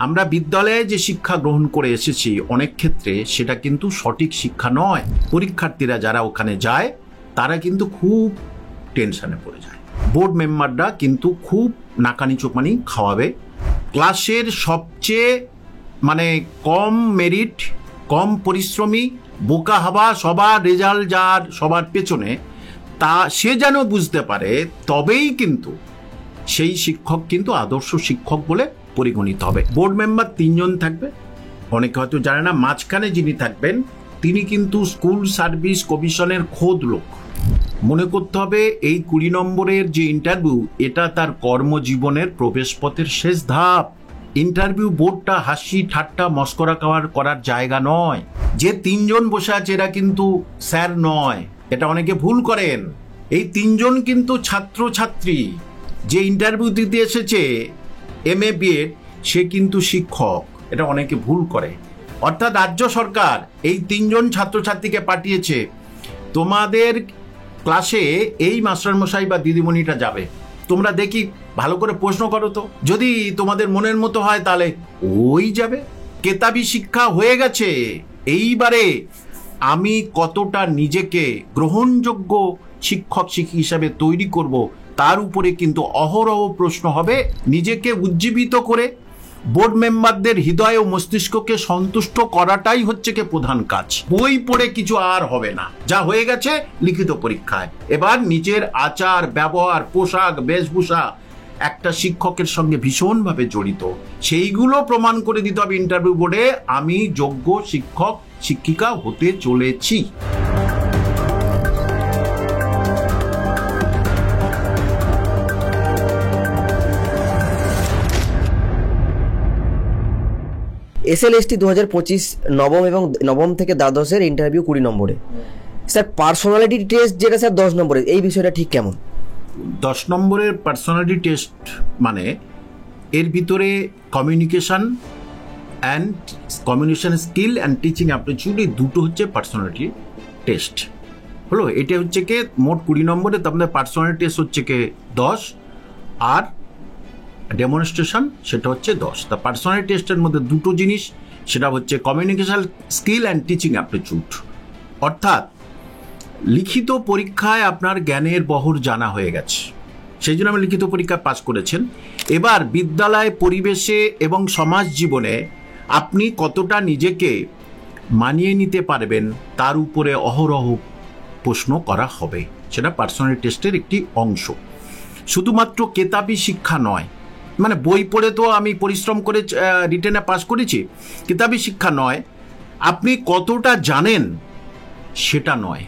আমরা বিদ্যালয়ে যে শিক্ষা গ্রহণ করে এসেছি অনেক ক্ষেত্রে সেটা কিন্তু সঠিক শিক্ষা নয়। পরীক্ষার্থীরা যারা ওখানে যায় তারা কিন্তু খুব টেনশনে পড়ে যায়। বোর্ড মেম্বাররা কিন্তু খুব নাকানি চোপানি খাওয়াবে। ক্লাসের সবচেয়ে কম মেরিট, কম পরিশ্রমী, বোকা হওয়া, সবার রেজাল্ট যার সবার পেছনে, তা সে যেন বুঝতে পারে, তবেই কিন্তু সেই শিক্ষক কিন্তু আদর্শ শিক্ষক বলে পরিগণিত হবে। বোর্ড মেম্বার 3 জন থাকবে, অনেকে হয়তো জানে না। মাঝখানে যিনি থাকবেন তিনি কিন্তু স্কুল সার্ভিস কমিশনের খোদ লোক। মনে করতে হবে এই 20 নম্বরের যে ইন্টারভিউ, এটা তার কর্মজীবনের প্রবেশপথের শেষ ধাপ। ইন্টারভিউ বোর্ডটা হাসি ঠাট্টা মস্করা করার জায়গা নয়। যে 3 জন বসে আছে এরা কিন্তু স্যার নয়, এটা অনেকে ভুল করেন। এই 3 জন কিন্তু ছাত্রছাত্রী। যে ইন্টারভিউ দিতে এসেছে MA BEd সে কিন্তু শিক্ষক, এটা অনেকে ভুল করে। অর্থাৎ রাজ্য সরকার এই 3 জন ছাত্রছাত্রীকে পাঠিয়েছে, তোমাদের ক্লাসে এই মাস্টারমশাই বা দিদিমণিটা যাবে, তোমরা দেখি ভালো করে প্রশ্ন করো তো, যদি তোমাদের মনের মতো হয় তাহলে ওই যাবে। কেতাবি শিক্ষা হয়ে গেছে। এইবারে আমি কতটা নিজেকে গ্রহণযোগ্য শিক্ষক হিসাবে তৈরি করব, তার উপরে কিন্তু অহরহ প্রশ্ন হবে। নিজেকে উজ্জীবিত করে বোর্ড মেম্বারদের হৃদয় ও মস্তিষ্ককে সন্তুষ্ট করাটাই হচ্ছে কি প্রধান কাজ। বই পড়ে কিছু আর হবে না, যা হয়ে গেছে লিখিত পরীক্ষায়। এবার নিজের আচার ব্যবহার, পোশাক বেশভূষা একটা শিক্ষকের সঙ্গে ভীষণভাবে জড়িত, সেইগুলো প্রমাণ করে দিতে হবে ইন্টারভিউ বোর্ডে, আমি যোগ্য শিক্ষক শিক্ষিকা হতে চলেছি। SLST 2025 নবম থেকে দ্বাদশের ইন্টারভিউ 20 নম্বরে। স্যার পার্সোনালিটি টেস্ট যেটা স্যার 10 নম্বরে, এই বিষয়টা ঠিক কেমন? 10 নম্বরের পার্সোনালিটি টেস্ট এর ভিতরে communication skill and teaching aptitude, এই দুটো হচ্ছে পার্সোনালিটি টেস্ট হলো। এটা হচ্ছে কি মোট 20 নম্বরে, তার পার্সোনালিটি টেস্ট হচ্ছে কি 10 আর ডেমনস্ট্রেশন সেটা হচ্ছে 10। তা পার্সোনালিটি টেস্টের মধ্যে দুটো জিনিস, সেটা হচ্ছে communication skill and teaching aptitude. অর্থাৎ লিখিত পরীক্ষায় আপনার জ্ঞানের বহর জানা হয়ে গেছে, সেই জন্য আপনি লিখিত পরীক্ষা পাস করেছেন। এবার বিদ্যালয় পরিবেশে এবং সমাজ জীবনে আপনি কতটা নিজেকে মানিয়ে নিতে পারবেন তার উপরে অহরহ প্রশ্ন করা হবে। সেটা পার্সোনালিটি টেস্টের একটি অংশ। শুধুমাত্র কেতাবি শিক্ষা নয়, বই পড়ে তো আমি পরিশ্রম করে রিটেনে পাস করেছি, কেতাবি শিক্ষা নয়। আপনি কতটা জানেন সেটা নয়,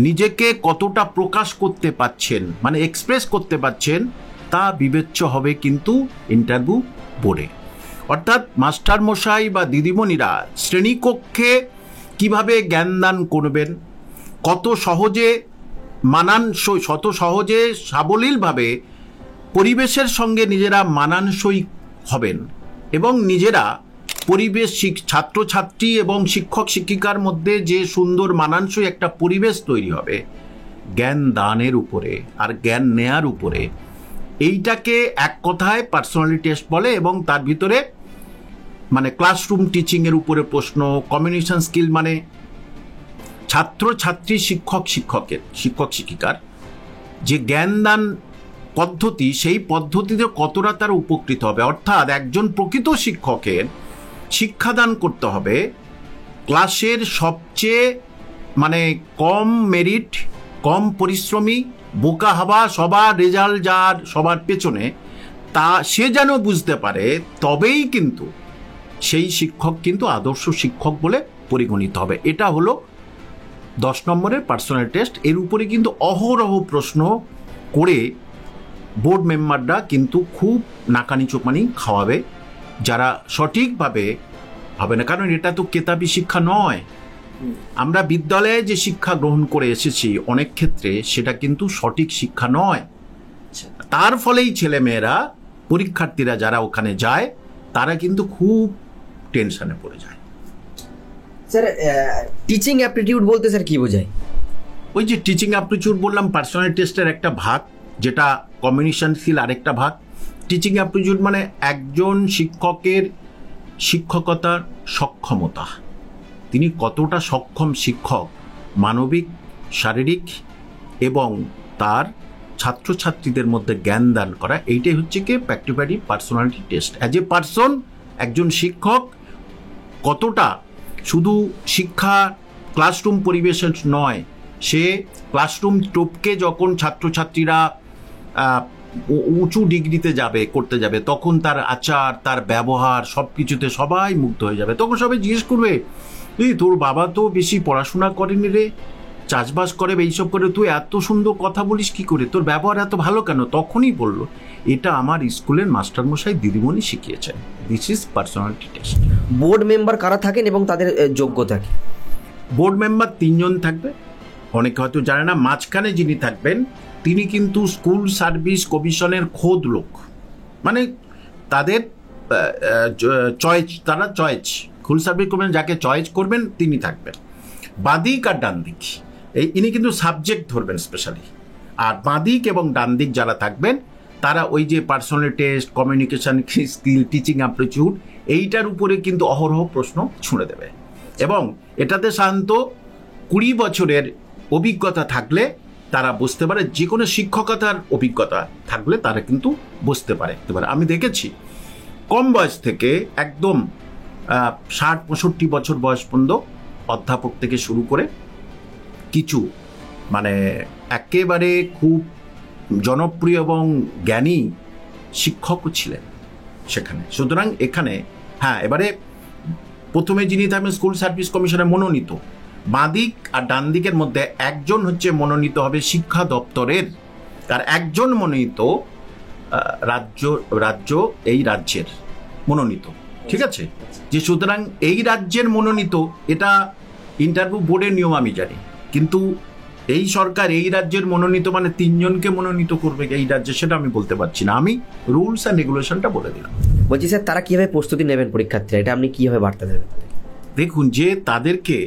নিজেকে কতটা প্রকাশ করতে পারছেন, এক্সপ্রেস করতে পারছেন, তা বিবেচ্য হবে কিন্তু ইন্টারভিউ বোর্ডে। অর্থাৎ মাস্টার মশাই বা দিদিমণিরা শ্রেণীকক্ষে কিভাবে জ্ঞানদান করবেন, কত সহজে সাবলীলভাবে পরিবেশের সঙ্গে নিজেরা মানানসই হবেন, এবং নিজেরা পরিবেশ ছাত্রছাত্রী এবং শিক্ষক শিক্ষিকার মধ্যে যে সুন্দর মানানসই একটা পরিবেশ তৈরি হবে জ্ঞান দানের উপরে আর জ্ঞান নেয়ার উপরে, এইটাকে এক কথায় পার্সোনালিটি টেস্ট বলে। এবং তার ভিতরে ক্লাসরুম টিচিং এর উপরে প্রশ্ন, কমিউনিকেশন স্কিল ছাত্রছাত্রী শিক্ষক শিক্ষিকার যে জ্ঞানদান পদ্ধতি, সেই পদ্ধতিতে কতটা তারা উপকৃত হবে। অর্থাৎ একজন প্রকৃত শিক্ষকের শিক্ষাদান করতে হবে ক্লাসের সবচেয়ে কম মেরিট, কম পরিশ্রমী, বোকা হওয়া, সবার রেজাল্ট যার সবার পেছনে, তা সে যেন বুঝতে পারে, তবেই কিন্তু সেই শিক্ষক কিন্তু আদর্শ শিক্ষক বলে পরিগণিত হবে। এটা হলো 10 নম্বরের পার্সোনালিটি টেস্ট। এর উপরে কিন্তু অহরহ প্রশ্ন করে বোর্ড মেম্বাররা কিন্তু খুব নাকানি চোপানি খাওয়াবে, যারা সঠিকভাবে হবে না। কারণ এটা তো কেতাবি শিক্ষা নয়। আমরা বিদ্যালয়ে যে শিক্ষা গ্রহণ করে এসেছি অনেক ক্ষেত্রে সেটা কিন্তু সঠিক শিক্ষা নয়। তার ফলেই ছেলেমেয়েরা, পরীক্ষার্থীরা যারা ওখানে যায় তারা কিন্তু খুব টেনশনে পড়ে যায়। স্যার টিচিং অ্যাপটিটিউড বলতে স্যার কি বোঝায়? ওই যে টিচিং অ্যাপটিটিউড বললাম, পার্সোনালিটি টেস্টের একটা ভাগ, যেটা কমিউনিকেশন স্কিল আরেকটা ভাগ। টিচিং অ্যাপটিটিউড একজন শিক্ষকের শিক্ষকতার সক্ষমতা, তিনি কতটা সক্ষম শিক্ষক, মানবিক, শারীরিক এবং তার ছাত্রছাত্রীদের মধ্যে জ্ঞান দান করা, এইটাই হচ্ছে কি practically personality test. As a person একজন শিক্ষক কতটা শুধু শিক্ষা ক্লাসরুম পরিবেশে নয়, সে ক্লাসরুম টপকে যখন ছাত্রছাত্রীরা উঁচু ডিগ্রিতে করতে যাবে, তখন তার আচার, তার ব্যবহার সব কিছুতে সবাই মুগ্ধ হয়ে যাবে। তখন সবাই জিজ্ঞেস করবে, তুই তোর বাবা তো বেশি পড়াশোনা করেনি রে, চাষবাস করে এইসব করে, তুই এত সুন্দর কথা বলিস কি করে, তোর ব্যবহার এত ভালো কেন? তখনই বললো, এটা আমার স্কুলের মাস্টারমশাই দিদিমণি শিখিয়েছেন। This is personality test. Board member কারা থাকেন এবং তাদের যোগ্যতা কি? বোর্ড মেম্বার 3 জন থাকবে, অনেকে হয়তো জানে না। মাঝখানে যিনি থাকবেন তিনি কিন্তু স্কুল সার্ভিস কমিশনের খোদ লোক, মানে তাদের চয়েস, তারা চয়েস, স্কুল সার্ভিস কমিশন যাকে চয়েস করবেন তিনি থাকবেন। বাঁদিক আর ডান দিক ইনি কিন্তু সাবজেক্ট ধরবেন স্পেশালি। আর বাঁদিক এবং ডান দিক যারা থাকবেন তারা ওই যে personal test, communication skill, teaching aptitude, এইটার উপরে কিন্তু অহরহ প্রশ্ন ছুঁড়ে দেবে। এবং এটাতে সাধারণত 20 বছরের অভিজ্ঞতা থাকলে তারা বুঝতে পারে, যে কোনো শিক্ষকতার অভিজ্ঞতা থাকলে তারা কিন্তু বুঝতে পারে। আমি দেখেছি কম বয়স থেকে একদম 60-65 বছর বয়স পর্যন্ত অধ্যাপক থেকে শুরু করে কিছু মানে একেবারে খুব জনপ্রিয় এবং জ্ঞানী শিক্ষকও ছিলেন সেখানে। সুতরাং এখানে এবারে প্রথমে যিনি থাকবেন স্কুল সার্ভিস কমিশনের মনোনীত, বাঁদিক আর ডান দিকের মধ্যে একজন হচ্ছে মনোনীত হবে শিক্ষা দপ্তরের, আর একজন মনোনীত রাজ্য এই রাজ্যের মনোনীত। ঠিক আছে, যে সুতরাং এই রাজ্যের মনোনীত, এটা ইন্টারভিউ বোর্ডের নিয়ম আমি জানি, কিন্তু এই সরকার এই রাজ্যের মনোনীত মানে 3 জনকে মনোনীত করবে এই রাজ্যে, সেটা আমি বলতে পারছি না। আমি রুলস অ্যান্ড রেগুলেশনটা বলে দিলাম। বলছি স্যার, তারা কিভাবে প্রস্তুতি নেবেন পরীক্ষার্থীরা, এটা আপনি কিভাবে বার্তা দেবেন? দেখুন, যে তাদেরকে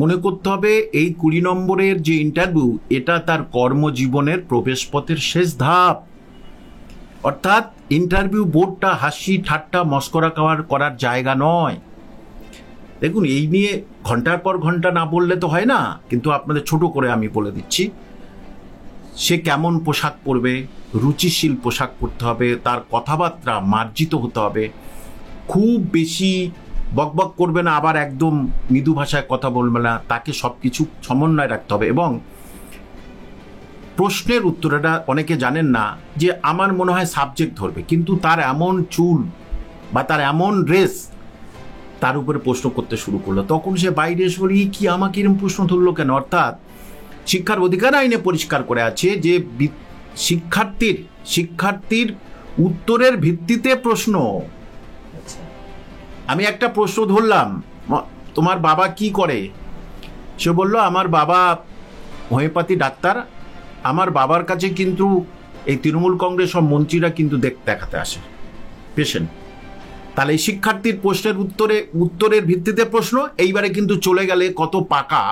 মনে করতে হবে এই 20 নম্বরের যে ইন্টারভিউ, এটা তার কর্মজীবনের প্রবেশপথের শেষ ধাপ। অর্থাৎ ইন্টারভিউ বোর্ডটা হাসি ঠাট্টা মস্করা করার জায়গা নয়। দেখুন, এই নিয়ে ঘন্টার পর ঘন্টা না বললে তো হয় না, কিন্তু আপনাদের ছোট করে আমি বলে দিচ্ছি, সে কেমন পোশাক পরবে, রুচিশীল পোশাক পরতে হবে, তার কথাবার্তা মার্জিত হতে হবে, খুব বেশি বকবক করবে না, আবার একদম মৃদু ভাষায় কথা বলবে না, তাকে সব কিছু সমন্বয় রাখতে হবে। এবং প্রশ্নের উত্তরটা অনেকে জানেন না, যে আমার মনে হয় সাবজেক্ট ধরবে, কিন্তু তার এমন চুল বা তার এমন ড্রেস, তার উপরে প্রশ্ন করতে শুরু করলো, তখন সে বাইরে এসে বলি, কি আমাকে এরকম প্রশ্ন ধরলো কেন? অর্থাৎ শিক্ষার অধিকার আইনে পরিষ্কার করে আছে যে শিক্ষার্থীর উত্তরের ভিত্তিতে প্রশ্ন। আমি একটা প্রশ্ন ধরলাম, তোমার বাবা কি করে? সে বলল, আমার বাবা হোমিওপ্যাথি ডাক্তার, আমার বাবার কাছে কিন্তু এই তৃণমূল কংগ্রেস সব মন্ত্রীরা কিন্তু দেখাতে আসে পেশেন্ট। তাহলে এই শিক্ষার্থীর প্রশ্নের উত্তরের ভিত্তিতে প্রশ্ন, এইবারে কিন্তু চলে গেলে কত পাকা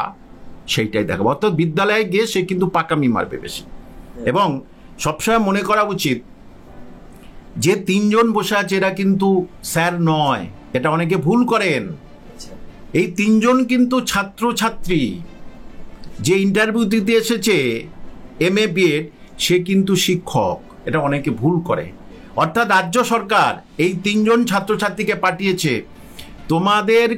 সেইটাই দেখাবো। অর্থাৎ বিদ্যালয়ে গিয়ে সে কিন্তু পাকামি মারবে বেশি। এবং সবসময় মনে করা উচিত যে 3 জন বসে আছে এরা কিন্তু স্যার নয়, এটা অনেকে ভুল করেন। এই 3 জন কিন্তু ছাত্রছাত্রী। যে ইন্টারভিউ দিতে এসেছে MA BEd, সে কিন্তু শিক্ষক, এটা অনেকে ভুল করে। অর্থাৎ রাজ্য সরকার এই 3 জন ছাত্রছাত্রীকে পাঠিয়েছে, তোমাদের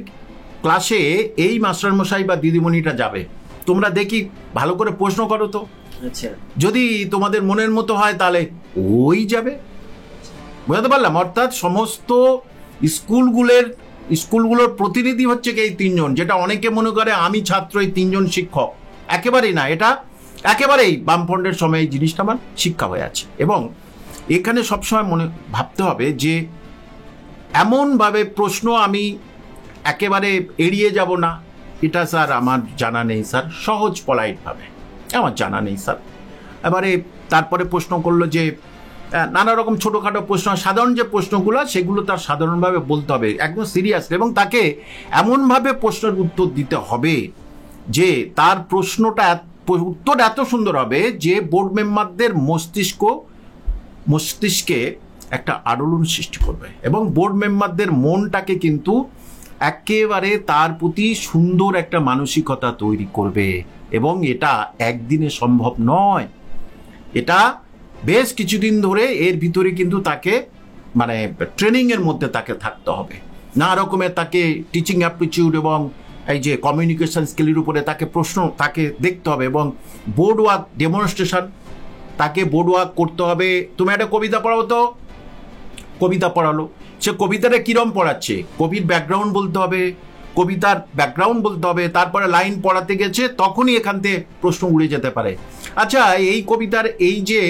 ক্লাসে এই মাস্টারমশাই বা দিদিমণিটা যাবে, তোমরা দেখি ভালো করে প্রশ্ন করো তো, যদি তোমাদের মনের মতো হয় তাহলে ওই যাবে। বুঝতে পারলাম? অর্থাৎ সমস্ত স্কুলগুলোর প্রতিনিধি হচ্ছে এই 3 জন, যেটা অনেকে মনে করে আমি ছাত্র, এই 3 জন শিক্ষক। একেবারেই না, এটা একেবারেই বামফ্রন্টের সময় এই জিনিসটা আমার শিক্ষা হয়ে আছে। এবং এখানে সবসময় ভাবতে হবে যে এমনভাবে প্রশ্ন আমি একেবারে এড়িয়ে যাব না, এটা স্যার আমার জানা নেই স্যার, সহজ পলাইটভাবে আমার জানা নেই স্যার। এবারে তারপরে প্রশ্ন করলো যে নানা রকম ছোটোখাটো প্রশ্ন, সাধারণ যে প্রশ্নগুলো সেগুলো তার সাধারণভাবে বলতে হবে, একদম সিরিয়াস, এবং তাকে এমনভাবে প্রশ্নের উত্তর দিতে হবে যে তার উত্তর এত সুন্দর হবে যে বোর্ড মেম্বারদের মস্তিষ্কে একটা আলোড়ন সৃষ্টি করবে এবং বোর্ড মেম্বারদের মনটাকে কিন্তু একেবারে তার প্রতি সুন্দর একটা মানসিকতা তৈরি করবে এবং এটা একদিনে সম্ভব নয়। এটা বেশ কিছুদিন ধরে এর ভিতরে কিন্তু তাকে মানে ট্রেনিংয়ের মধ্যে তাকে থাকতে হবে, নানা রকমের তাকে টিচিং অ্যাপটিটিউড এবং এই যে কমিউনিকেশন স্কিলের উপরে তাকে প্রশ্ন তাকে দেখতে হবে এবং বোর্ড ওয়ার্ক ডেমনস্ট্রেশন তাকে বোর্ড ওয়ার্ক করতে হবে। তুমি একটা কবিতা পড়াও তো, কবিতা পড়ালো, সে কবিতাটা কিরম পড়াচ্ছে, কবির ব্যাকগ্রাউন্ড বলতে হবে, কবিতার ব্যাকগ্রাউন্ড বলতে হবে, তারপরে লাইন পড়াতে গেছে তখনই এখান থেকে প্রশ্ন উড়ে যেতে পারে। আচ্ছা, এই কবিতার এই যে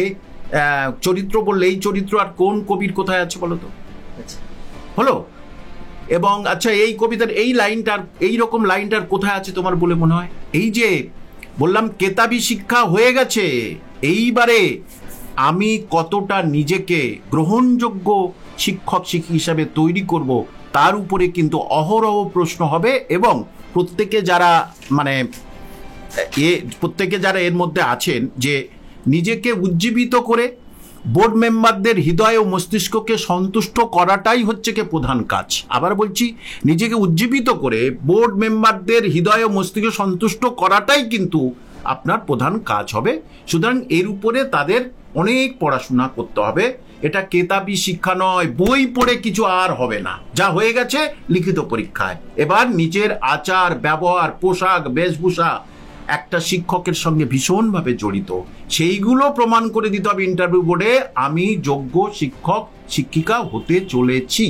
চরিত্র বললে, এই চরিত্র আর কোন কবির কোথায় আছে বলো তো? হলো। এবং আচ্ছা, এই কবিতার এই লাইনটার এই রকম লাইনটার কোথায় আছে তোমার বলে মনে হয়? এই যে বললাম কেতাবি শিক্ষা হয়ে গেছে, এইবারে আমি কতটা নিজেকে গ্রহণযোগ্য শিক্ষক হিসাবে তৈরি করব তার উপরে কিন্তু অহরহ প্রশ্ন হবে এবং প্রত্যেকে যারা এর মধ্যে আছেন যে নিজেকে উজ্জীবিত করে বোর্ড মেম্বারদের হৃদয় ও মস্তিষ্ককে সন্তুষ্ট করাটাই হচ্ছে কি প্রধান কাজ। আবার বলছি, নিজেকে উজ্জীবিত করে বোর্ড মেম্বারদের হৃদয় ও মস্তিষ্ক সন্তুষ্ট করাটাই কিন্তু আপনার প্রধান কাজ হবে। সুতরাং এর উপরে তাদের অনেক পড়াশোনা করতে হবে। এটা কেতাবি শিক্ষা নয়, বই পড়ে কিছু আর হবে না। যা হয়ে গেছে লিখিত পরীক্ষায়, এবার নিজের আচার ব্যবহার পোশাক বেশভূষা একটা শিক্ষকের সঙ্গে ভীষণভাবে জড়িত, সেইগুলো প্রমাণ করে দিতে হবে ইন্টারভিউ বোর্ডে আমি যোগ্য শিক্ষক শিক্ষিকা হতে চলেছি।